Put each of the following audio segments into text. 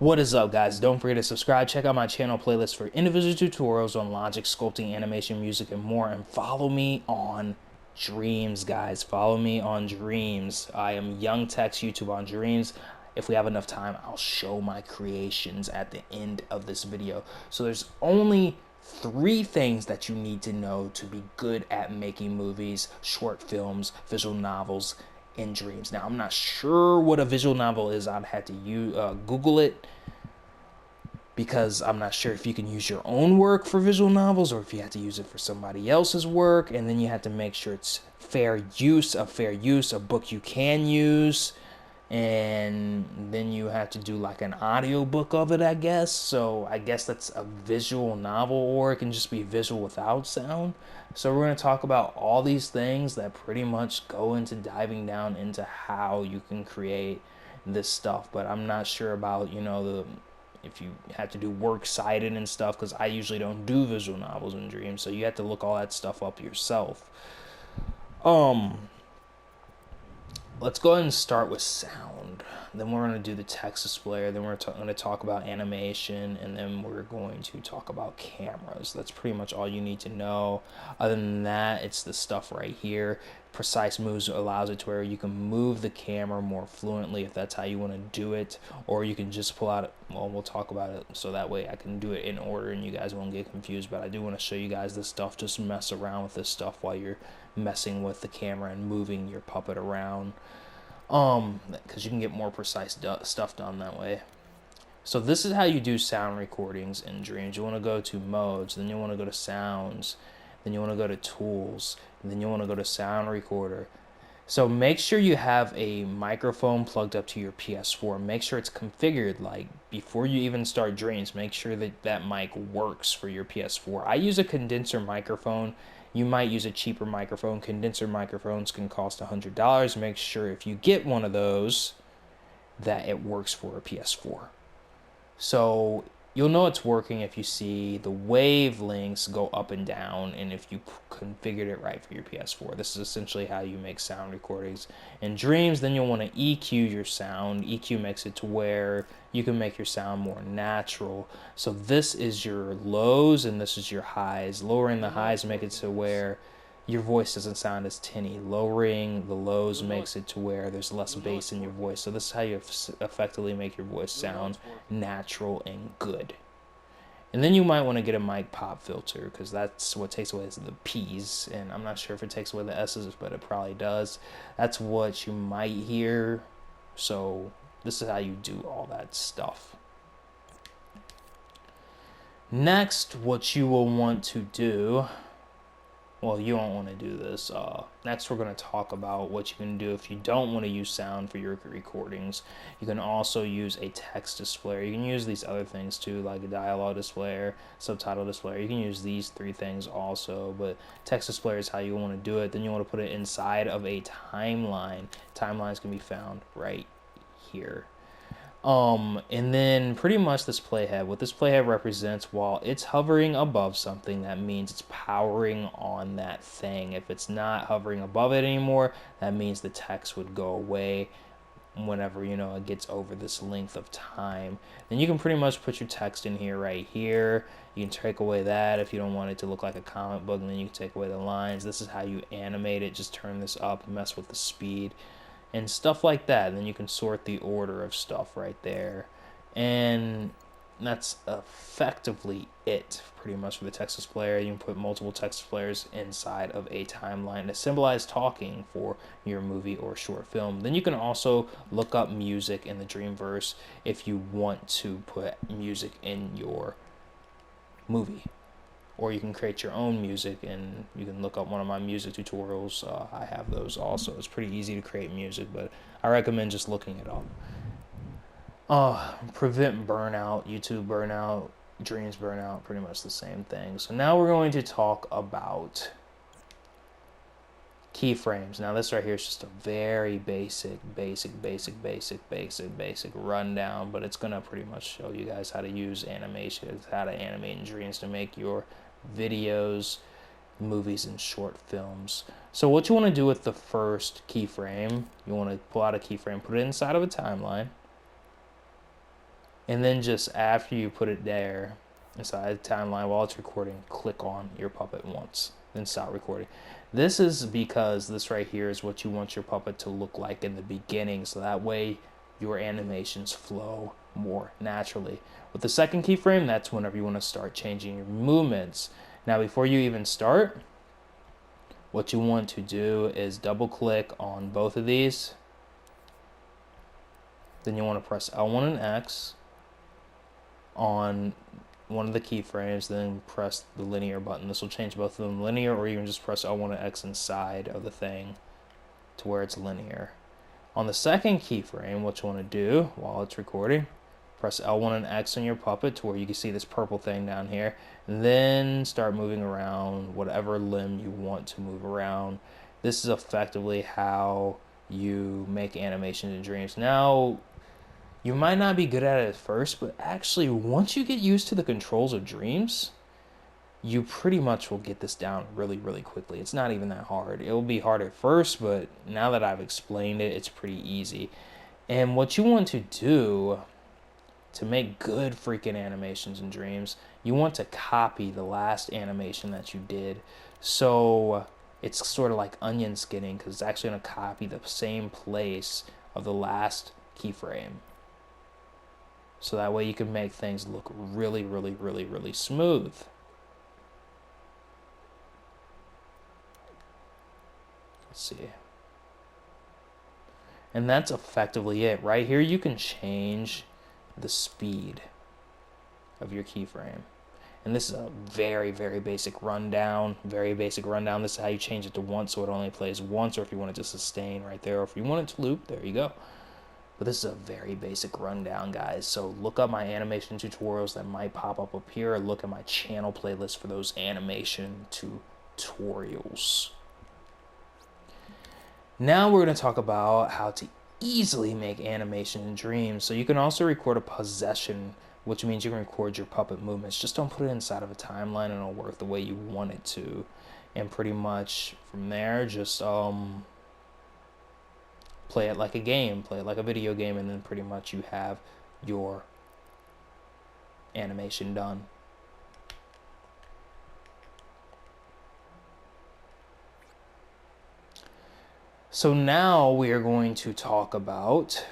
What is up, guys? Don't forget to subscribe. Check out my channel playlist for individual tutorials on logic, sculpting, animation, music, and more. And follow me on Dreams, guys. Follow me on Dreams. I am Young Tech's YouTube on Dreams. If we have enough time, I'll show my creations at the end of this video. So there's only 3 things that you need to know to be good at making movies, short films, visual novels, in Dreams. Now, I'm not sure what a visual novel is. I'd have to Google it, because I'm not sure if you can use your own work for visual novels or if you have to use it for somebody else's work. And then you have to make sure it's fair use, a book you can use. And then you have to do like an audio book of it, I guess. So I guess that's a visual novel, or it can just be visual without sound. So we're going to talk about all these things that pretty much go into diving down into how you can create this stuff. But I'm not sure about, if you have to do works cited and stuff, because I usually don't do visual novels in Dreams, so you have to look all that stuff up yourself. Let's go ahead and start with sound. Then we're going to do the text display. Then we're going to talk about animation, and then we're going to talk about cameras. That's pretty much all you need to know. Other than that, it's the stuff right here. Precise moves allows it to where you can move the camera more fluently if that's how you want to do it, or you can just pull out, well, we'll talk about it so that way I can do it in order and you guys won't get confused. But I do want to show you guys this stuff. Just mess around with this stuff while you're messing with the camera and moving your puppet around, because you can get more precise stuff done that way. So this is how you do sound recordings in Dreams. You want to go to modes, then you want to go to sounds, then you want to go to tools, and then you want to go to sound recorder. So make sure you have a microphone plugged up to your PS4. Make sure it's configured, like before you even start Dreams, make sure that that mic works for your PS4. I use a condenser microphone. You might use a cheaper microphone. Condenser microphones can cost $100. Make sure if you get one of those that it works for a PS4. So you'll know it's working if you see the wavelengths go up and down, and if you configured it right for your PS4. This is essentially how you make sound recordings in Dreams. Then you'll want to EQ your sound. EQ makes it to where you can make your sound more natural. So this is your lows and this is your highs. Lowering the highs make it to where your voice doesn't sound as tinny. Lowering the lows makes it to where there's less bass in your voice. So this is how you effectively make your voice sound natural and good. And then you might want to get a mic pop filter, because that's what takes away the P's. And I'm not sure if it takes away the S's, but it probably does. That's what you might hear. So this is how you do all that stuff. Next, what you will want to do, well, you don't want to do this. Next, we're going to talk about what you can do if you don't want to use sound for your recordings. You can also use a text displayer. You can use these other things too, like a dialogue displayer, subtitle displayer. You can use these 3 things also, but text displayer is how you want to do it. Then you want to put it inside of a timeline. Timelines can be found right here. And then pretty much this playhead, what this playhead represents, while it's hovering above something, that means it's powering on that thing. If it's not hovering above it anymore, that means the text would go away whenever, it gets over this length of time. Then you can pretty much put your text in here right here. You can take away that if you don't want it to look like a comic book, and then you can take away the lines. This is how you animate it. Just turn this up, mess with the speed and stuff like that. And then you can sort the order of stuff right there. And that's effectively it pretty much for the text displayer. You can put multiple text displayers inside of a timeline to symbolize talking for your movie or short film. Then you can also look up music in the Dreamverse if you want to put music in your movie. Or you can create your own music, and you can look up one of my music tutorials. I have those also. It's pretty easy to create music, but I recommend just looking it up. Prevent burnout, YouTube burnout, Dreams burnout, pretty much the same thing. So now we're going to talk about keyframes. Now this right here is just a very basic rundown, but it's gonna pretty much show you guys how to use animation, how to animate in Dreams to make your videos, movies, and short films. So what you want to do with the first keyframe, you want to pull out a keyframe, put it inside of a timeline, And then just after you put it there inside the timeline while it's recording, click on your puppet once, then stop recording. This is because this right here is what you want your puppet to look like in the beginning, so that way your animations flow more naturally. With the second keyframe, that's whenever you want to start changing your movements. Now before you even start, what you want to do is double click on both of these. Then you want to press L1 and X on one of the keyframes, then press the linear button. This will change both of them linear, or you can just press L1 and X inside of the thing to where it's linear. On the second keyframe, what you want to do while it's recording, press L1 and X on your puppet to where you can see this purple thing down here, and then start moving around whatever limb you want to move around. This is effectively how you make animations in Dreams. Now, you might not be good at it at first, but actually once you get used to the controls of Dreams, you pretty much will get this down really, really quickly. It's not even that hard. It will be hard at first, but now that I've explained it, it's pretty easy. And what you want to do to make good freaking animations in Dreams, you want to copy the last animation that you did. So it's sort of like onion skinning, because it's actually going to copy the same place of the last keyframe. So that way you can make things look really, really, really, really smooth. Let's see. And that's effectively it. Right here you can change the speed of your keyframe. And this is a very, very basic rundown. This is how you change it to once, so it only plays once, or if you want it to sustain right there, or if you want it to loop, there you go. But this is a very basic rundown, guys. So look up my animation tutorials that might pop up here, or look at my channel playlist for those animation tutorials. Now we're going to talk about how to easily make animation in Dreams. So you can also record a possession, which means you can record your puppet movements. Just don't put it inside of a timeline and it'll work the way you want it to. And pretty much from there, just play it like a game, play it like a video game, and then pretty much you have your animation done. So now we are going to talk about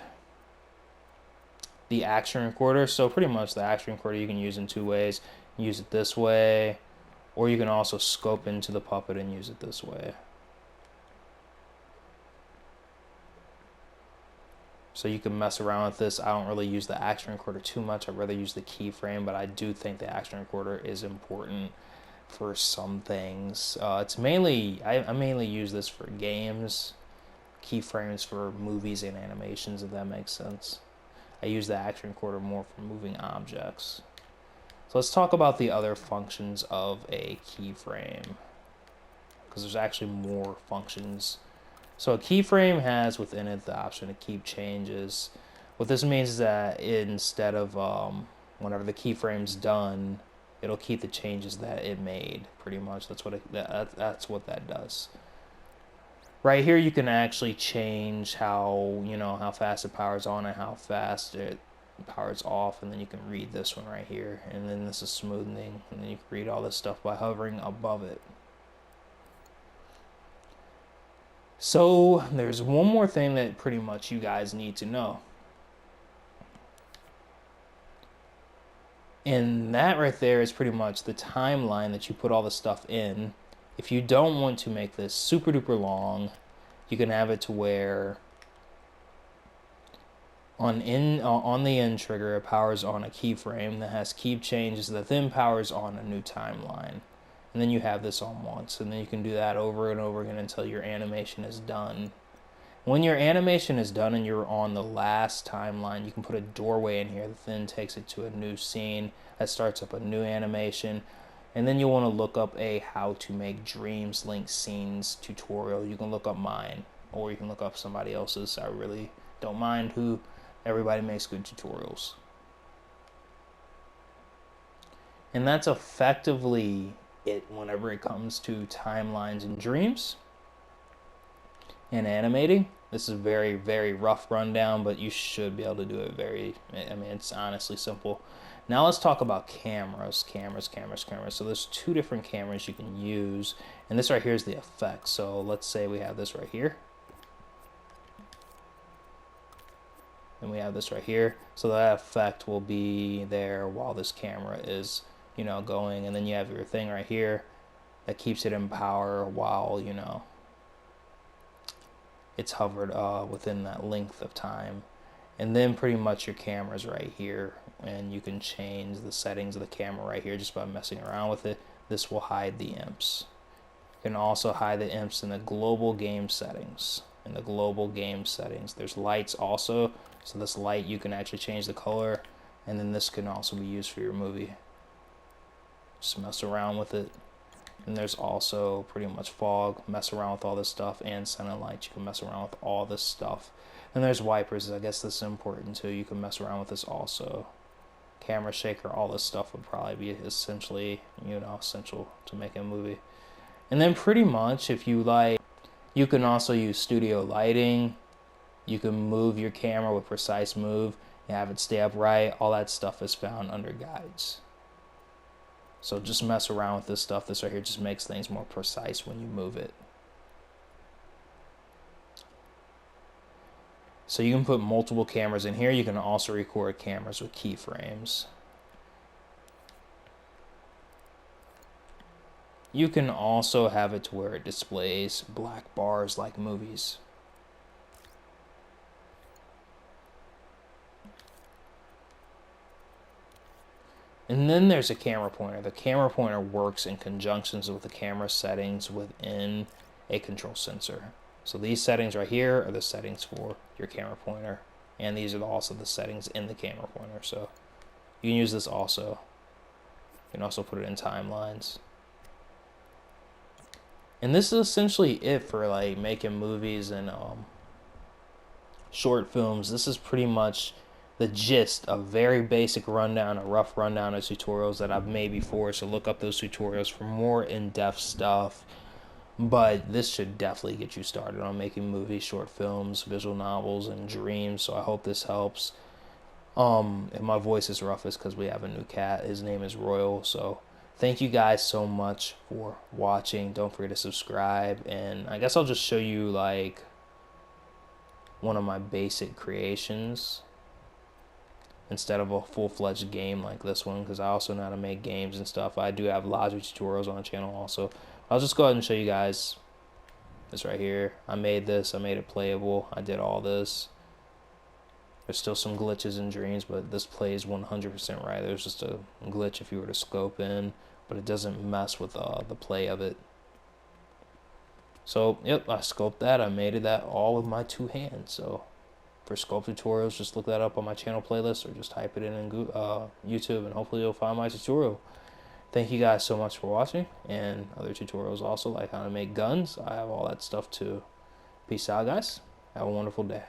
the action recorder. So pretty much the action recorder you can use in two ways. Use it this way, or you can also scope into the puppet and use it this way. So you can mess around with this. I don't really use the action recorder too much. I'd rather use the keyframe, but I do think the action recorder is important for some things. It's mainly, I mainly use this for games, keyframes for movies and animations, if that makes sense. I use the action recorder more for moving objects. So let's talk about the other functions of a keyframe, because there's actually more functions. So a keyframe has within it the option to keep changes. What this means is that instead of whenever the keyframe's done, it'll keep the changes that it made. Pretty much, that's what that does. Right here, you can actually change how fast it powers on and how fast it powers off, and then you can read this one right here. And then this is smoothing, and then you can read all this stuff by hovering above it. So there's one more thing that pretty much you guys need to know. And that right there is pretty much the timeline that you put all the stuff in. If you don't want to make this super duper long, you can have it to where on the end trigger it powers on a keyframe that has keep changes that then powers on a new timeline. And then you have this on once, and then you can do that over and over again until your animation is done. When your animation is done and you're on the last timeline, you can put a doorway in here that then takes it to a new scene that starts up a new animation. And then you'll want to look up a how to make Dreams link scenes tutorial. You can look up mine, or you can look up somebody else's. I really don't mind who. Everybody makes good tutorials. And that's effectively it whenever it comes to timelines and Dreams and animating. This is very, very rough rundown, but you should be able to do it it's honestly simple. Now let's talk about cameras. So there's two different cameras you can use, and this right here is the effect. So let's say we have this right here, and we have this right here. So that effect will be there while this camera is, going, and then you have your thing right here that keeps it in power while, it's hovered within that length of time. And then pretty much your camera's right here, and you can change the settings of the camera right here just by messing around with it. This will hide the imps. You can also hide the imps in the global game settings. There's lights also, so this light you can actually change the color, and then this can also be used for your movie. Just mess around with it. And there's also pretty much fog, mess around with all this stuff, and center lights, you can mess around with all this stuff. And there's wipers, I guess this is important too, you can mess around with this also. Camera shaker, all this stuff would probably be essentially, essential to make a movie. And then pretty much, if you like, you can also use studio lighting, you can move your camera with precise move, and have it stay upright, all that stuff is found under guides. So just mess around with this stuff. This right here just makes things more precise when you move it. So you can put multiple cameras in here. You can also record cameras with keyframes. You can also have it to where it displays black bars like movies. And then there's a camera pointer. The camera pointer works in conjunctions with the camera settings within a control sensor. So these settings right here are the settings for your camera pointer, and these are also the settings in the camera pointer. So you can use this also. You can also put it in timelines. And this is essentially it for like making movies and short films. This is pretty much the gist, a very basic rundown, a rough rundown of tutorials that I've made before. So look up those tutorials for more in-depth stuff. But this should definitely get you started on making movies, short films, visual novels, and dreams. So I hope this helps. If my voice is rough, it's because we have a new cat. His name is Royal. So thank you guys so much for watching. Don't forget to subscribe. And I guess I'll just show you like one of my basic creations instead of a full-fledged game like this one, because I also know how to make games and stuff. I do have lots of tutorials on the channel also. I'll just go ahead and show you guys this right here. I made this, I made it playable, I did all this. There's still some glitches in Dreams, but this plays 100% right. There's just a glitch if you were to scope in, but it doesn't mess with the play of it. So, yep, I scoped that, I made it that all with my two hands. So for sculpt tutorials, just look that up on my channel playlist, or just type it in YouTube, and hopefully you'll find my tutorial. Thank you guys so much for watching, and other tutorials also, like how to make guns. I have all that stuff too. Peace out, guys. Have a wonderful day.